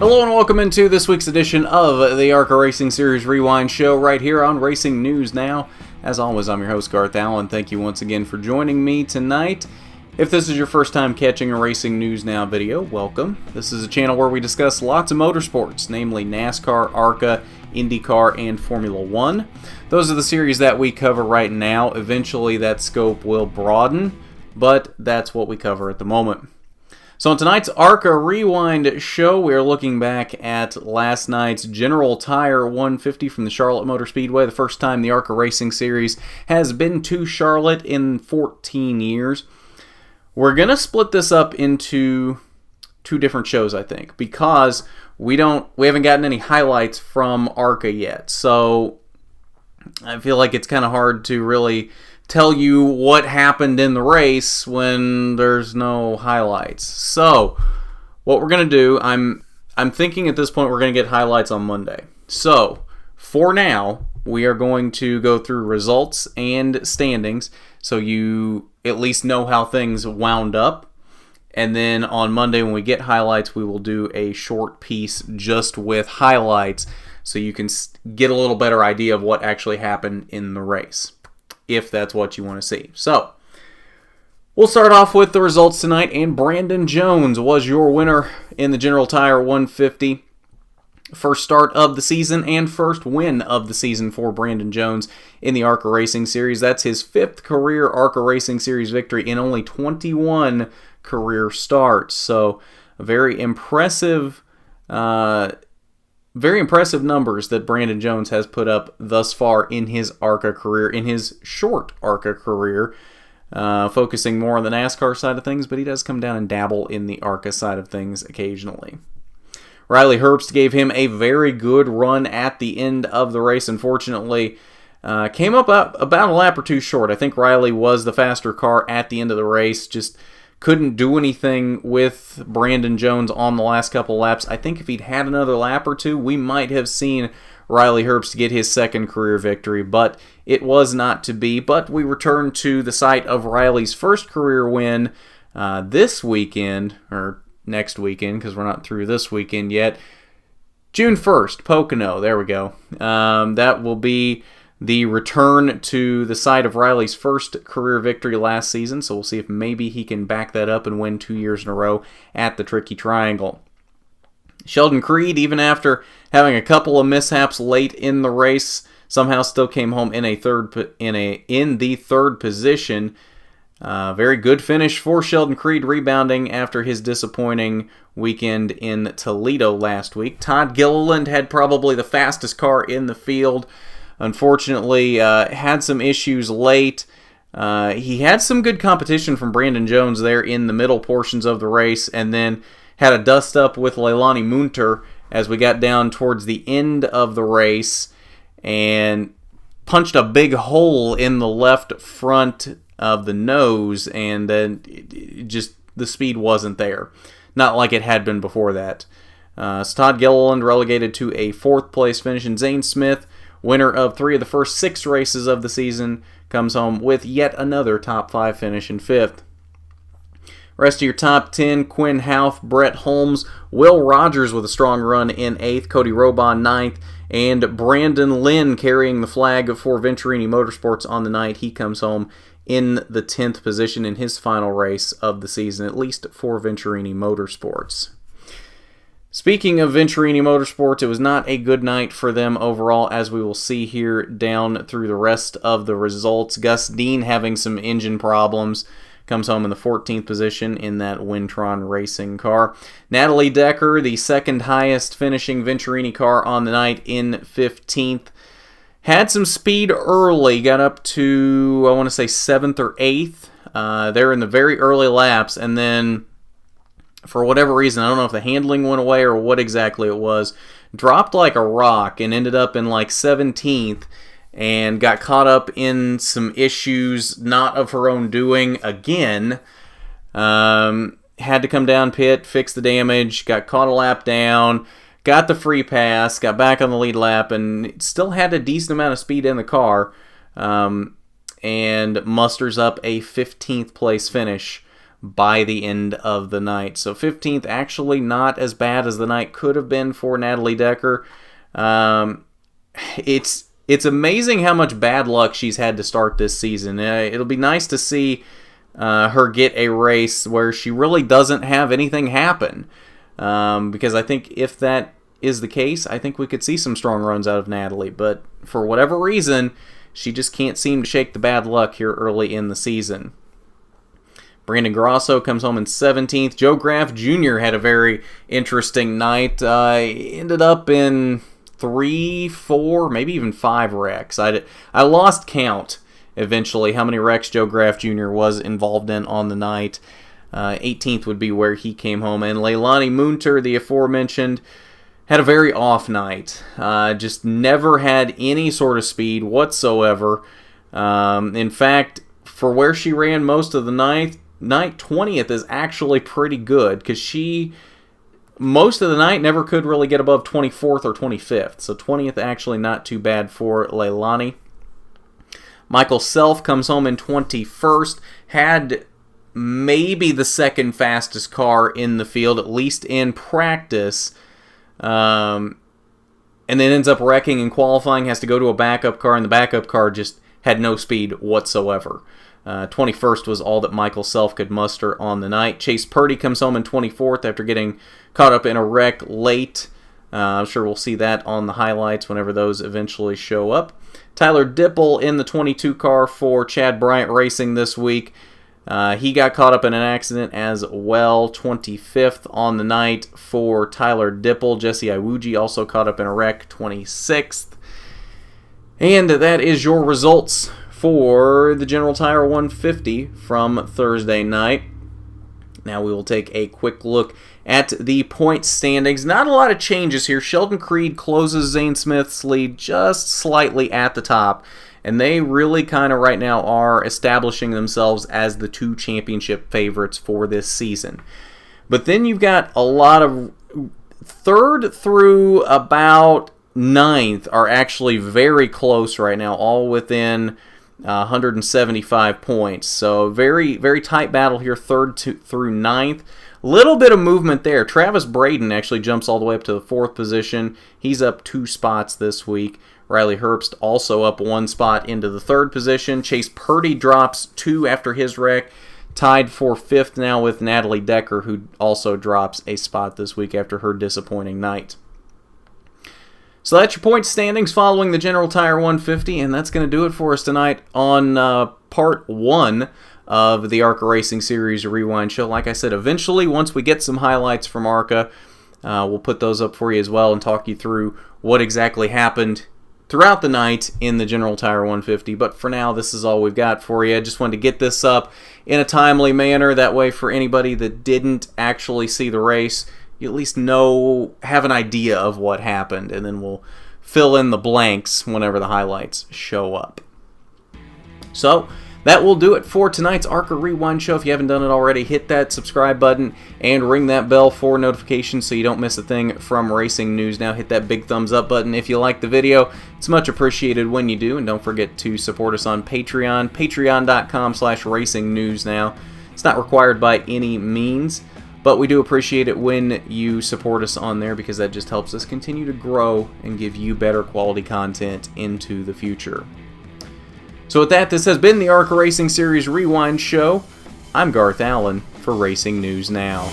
Hello and welcome into this week's edition of the ARCA Racing Series Rewind Show right here on Racing News Now. As always, I'm your host, Garth Allen. Thank you once again for joining me tonight. If this is your first time catching a Racing News Now video, welcome. This is a channel where we discuss lots of motorsports, namely NASCAR, ARCA, IndyCar, and Formula One. Those are the series that we cover right now. Eventually that scope will broaden, but that's what we cover at the moment. So on tonight's ARCA Rewind show, we are looking back at last night's General Tire 150 from the Charlotte Motor Speedway, the first time the ARCA Racing Series has been to Charlotte in 14 years. We're going to split this up into two different shows, I think, because we haven't gotten any highlights from ARCA yet. So I feel like it's kind of hard to really tell you what happened in the race when there's no highlights. So what we're going to do, I'm thinking at this point we're going to get highlights on Monday. So for now, we are going to go through results and standings so you at least know how things wound up. And then on Monday when we get highlights, we will do a short piece just with highlights so you can get a little better idea of what actually happened in the race, if that's what you want to see. So we'll start off with the results tonight, and Brandon Jones was your winner in the General Tire 150. First start of the season and first win of the season for Brandon Jones in the ARCA Racing Series. That's his fifth career ARCA Racing Series victory in only 21 career starts. So very impressive numbers that Brandon Jones has put up thus far in his ARCA career, in his short ARCA career, focusing more on the NASCAR side of things, but he does come down and dabble in the ARCA side of things occasionally. Riley Herbst gave him a very good run at the end of the race. Unfortunately, came up about a lap or two short. I think Riley was the faster car at the end of the race, just couldn't do anything with Brandon Jones on the last couple laps. I think if he'd had another lap or two, we might have seen Riley Herbst get his second career victory, but it was not to be. But we return to the site of Riley's first career win this weekend, or next weekend, because we're not through this weekend yet. June 1st, Pocono, there we go. That will be the return to the site of Riley's first career victory last season, so we'll see if maybe he can back that up and win 2 years in a row at the Tricky Triangle. Sheldon Creed, even after having a couple of mishaps late in the race, somehow still came home in the third position. Very good finish for Sheldon Creed, rebounding after his disappointing weekend in Toledo last week. Todd Gilliland had probably the fastest car in the field. Unfortunately, had some issues late. He had some good competition from Brandon Jones there in the middle portions of the race, and then had a dust-up with Leilani Munter as we got down towards the end of the race, and punched a big hole in the left front of the nose, and then just the speed wasn't there. Not like it had been before that. So Todd Gilliland relegated to a fourth place finish, and Zane Smith, winner of 3 of the first 6 races of the season, comes home with yet another top 5 finish in 5th. Rest of your top 10, Quinn Houff, Brett Holmes, Will Rogers with a strong run in 8th, Cody Robon 9th, and Brandon Lynn carrying the flag for Venturini Motorsports on the night. He comes home in the 10th position in his final race of the season, at least for Venturini Motorsports. Speaking of Venturini Motorsports, it was not a good night for them overall, as we will see here down through the rest of the results. Gus Dean, having some engine problems, comes home in the 14th position in that Wintron racing car. Natalie Decker, the second highest finishing Venturini car on the night, in 15th. Had some speed early, got up to, I want to say, 7th or 8th. There in the very early laps, and then for whatever reason, I don't know if the handling went away or what exactly it was, dropped like a rock and ended up in like 17th and got caught up in some issues not of her own doing again. Had to come down pit, fix the damage, got caught a lap down, got the free pass, got back on the lead lap, and still had a decent amount of speed in the car, and musters up a 15th place finish by the end of the night. So 15th, actually not as bad as the night could have been for Natalie Decker. It's amazing how much bad luck she's had to start this season. It'll be nice to see her get a race where she really doesn't have anything happen. Because I think if that is the case, I think we could see some strong runs out of Natalie. But for whatever reason, she just can't seem to shake the bad luck here early in the season. Brandon Grosso comes home in 17th. Joe Graff Jr. had a very interesting night. Ended up in 3, 4, maybe even 5 wrecks. I lost count eventually how many wrecks Joe Graff Jr. was involved in on the night. 18th would be where he came home. And Leilani Munter, the aforementioned, had a very off night. Just never had any sort of speed whatsoever. In fact, for where she ran most of the night, 20th is actually pretty good, because she, most of the night, never could really get above 24th or 25th. So 20th actually not too bad for Leilani. Michael Self comes home in 21st. Had maybe the second fastest car in the field, at least in practice. And then ends up wrecking in qualifying, has to go to a backup car, and the backup car just had no speed whatsoever. 21st was all that Michael Self could muster on the night. Chase Purdy comes home in 24th after getting caught up in a wreck late. I'm sure we'll see that on the highlights whenever those eventually show up. Tyler Dipple in the 22 car for Chad Bryant Racing this week. He got caught up in an accident as well. 25th on the night for Tyler Dipple. Jesse Iwuji also caught up in a wreck. 26th. And that is your results for the General Tire 150 from Thursday night. Now we will take a quick look at the point standings. Not a lot of changes here. Sheldon Creed closes Zane Smith's lead just slightly at the top. And they really kind of right now are establishing themselves as the 2 championship favorites for this season. But then you've got a lot of 3rd through about 9th are actually very close right now, all within 175 points. So very, very tight battle here, 3rd through 9th. Little bit of movement there. Travis Braden actually jumps all the way up to the 4th position. He's up 2 spots this week. Riley Herbst also up 1 spot into the 3rd position. Chase Purdy drops 2 after his wreck. Tied for 5th now with Natalie Decker, who also drops a spot this week after her disappointing night. So that's your point standings following the General Tire 150, and that's going to do it for us tonight on part 1 of the ARCA Racing Series Rewind Show. Like I said, eventually, once we get some highlights from ARCA, we'll put those up for you as well and talk you through what exactly happened throughout the night in the General Tire 150. But for now, this is all we've got for you. I just wanted to get this up in a timely manner. That way, for anybody that didn't actually see the race, you at least have an idea of what happened, and then we'll fill in the blanks whenever the highlights show up. So that will do it for tonight's ARCA Rewind Show. If you haven't done it already, hit that subscribe button and ring that bell for notifications so you don't miss a thing from racing news. Now hit that big thumbs up button if you like the video. It's much appreciated when you do. And don't forget to support us on Patreon, patreon.com/racingnewsnow. It's not required by any means, but we do appreciate it when you support us on there, because that just helps us continue to grow and give you better quality content into the future. So with that, this has been the ARCA Racing Series Rewind Show. I'm Garth Allen for Racing News Now.